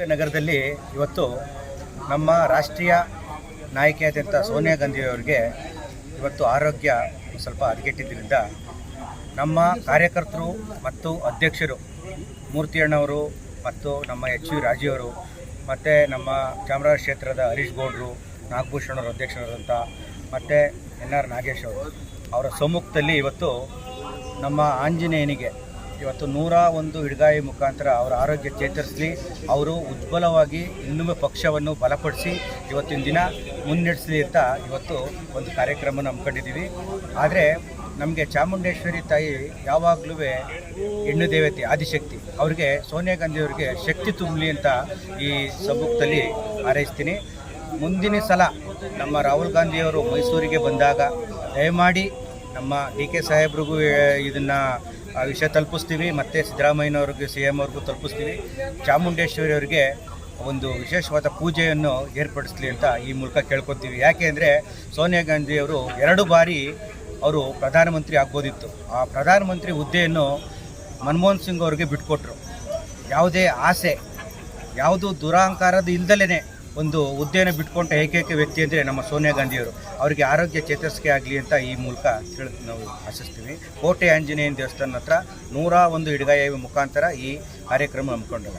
ನಗರದಲ್ಲಿ ಇವತ್ತು ನಮ್ಮ ರಾಷ್ಟ್ರೀಯ ನಾಯಕಿಯಾದಂಥ ಸೋನಿಯಾ ಗಾಂಧಿಯವರಿಗೆ ಇವತ್ತು ಆರೋಗ್ಯ ಸ್ವಲ್ಪ ಹದಗೆಟ್ಟಿದ್ದರಿಂದ ನಮ್ಮ ಕಾರ್ಯಕರ್ತರು ಮತ್ತು ಅಧ್ಯಕ್ಷರು ಮೂರ್ತಿ ಅಣ್ಣವರು ಮತ್ತು ನಮ್ಮ ಎಚ್ ವಿ ರಾಜೀವರು ಮತ್ತು ನಮ್ಮ ಚಾಮರಾಜ ಕ್ಷೇತ್ರದ ಹರೀಶ್ ಗೌಡರು, ನಾಗಭೂಷಣ್ ಅವರ ಅಧ್ಯಕ್ಷರಾದಂಥ ಮತ್ತು NR ನಾಗೇಶ್ ಅವರು ಅವರ ಸಮ್ಮುಖದಲ್ಲಿ ಇವತ್ತು ನಮ್ಮ ಆಂಜನೇಯನಿಗೆ ಇವತ್ತು 101 ಹಿಡ್ಗಾಯಿ ಮುಖಾಂತರ ಅವರ ಆರೋಗ್ಯ ಚೇತರಿಸಲಿ, ಅವರು ಉಜ್ವಲವಾಗಿ ಇನ್ನೊಮ್ಮೆ ಪಕ್ಷವನ್ನು ಬಲಪಡಿಸಿ ಇವತ್ತಿನ ದಿನ ಮುನ್ನಡೆಸಲಿ ಅಂತ ಇವತ್ತು ಒಂದು ಕಾರ್ಯಕ್ರಮ ಹಮ್ಮಿಕೊಂಡಿದ್ದೀವಿ. ಆದರೆ ನಮಗೆ ಚಾಮುಂಡೇಶ್ವರಿ ತಾಯಿ ಯಾವಾಗಲೂ ಹೆಣ್ಣು ದೇವತೆ ಆದಿಶಕ್ತಿ, ಅವರಿಗೆ ಸೋನಿಯಾ ಗಾಂಧಿಯವರಿಗೆ ಶಕ್ತಿ ತುಂಬಲಿ ಅಂತ ಈ ಸಮ್ಮುಖದಲ್ಲಿ ಹಾರೈಸ್ತೀನಿ. ಮುಂದಿನ ಸಲ ನಮ್ಮ ರಾಹುಲ್ ಗಾಂಧಿಯವರು ಮೈಸೂರಿಗೆ ಬಂದಾಗ ದಯಮಾಡಿ ನಮ್ಮ DK ಸಾಹೇಬ್ರಿಗೂ ಇದನ್ನು ವಿಷಯ ತಲುಪಿಸ್ತೀವಿ ಮತ್ತು ಸಿದ್ದರಾಮಯ್ಯನವ್ರಿಗೆ CM ಅವ್ರಿಗೂ ತಲುಪಿಸ್ತೀವಿ. ಚಾಮುಂಡೇಶ್ವರಿ ಅವರಿಗೆ ಒಂದು ವಿಶೇಷವಾದ ಪೂಜೆಯನ್ನು ಏರ್ಪಡಿಸಲಿ ಅಂತ ಈ ಮೂಲಕ ಕೇಳ್ಕೊತೀವಿ. ಯಾಕೆ ಅಂದರೆ ಸೋನಿಯಾ ಗಾಂಧಿಯವರು 2 ಬಾರಿ ಅವರು ಪ್ರಧಾನಮಂತ್ರಿ ಆಗ್ಬೋದಿತ್ತು. ಆ ಪ್ರಧಾನಮಂತ್ರಿ ಹುದ್ದೆಯನ್ನು ಮನಮೋಹನ್ ಸಿಂಗ್ ಅವರಿಗೆ ಬಿಟ್ಕೊಟ್ರು. ಯಾವುದೇ ಆಸೆ, ಯಾವುದು ದುರಹಂಕಾರದ ಇಲ್ದಲೇ ಒಂದು ಹುದ್ದೆಯನ್ನು ಬಿಟ್ಕೊಂಡ ಏಕೈಕ ವ್ಯಕ್ತಿ ಅಂದರೆ ನಮ್ಮ ಸೋನಿಯಾ ಗಾಂಧಿಯವರು. ಅವರಿಗೆ ಆರೋಗ್ಯ ಚೇತರಿಸಿಕೆ ಆಗಲಿ ಅಂತ ಈ ಮೂಲಕ ನಾವು ಆಶಿಸ್ತೀವಿ. ಕೋಟೆ ಆಂಜನೇಯನ ದೇವಸ್ಥಾನ ಹತ್ರ 101 ಹಿಡ್ಗಾಯಿ ಮುಖಾಂತರ ಈ ಕಾರ್ಯಕ್ರಮ ಹಮ್ಮಿಕೊಂಡಾಗ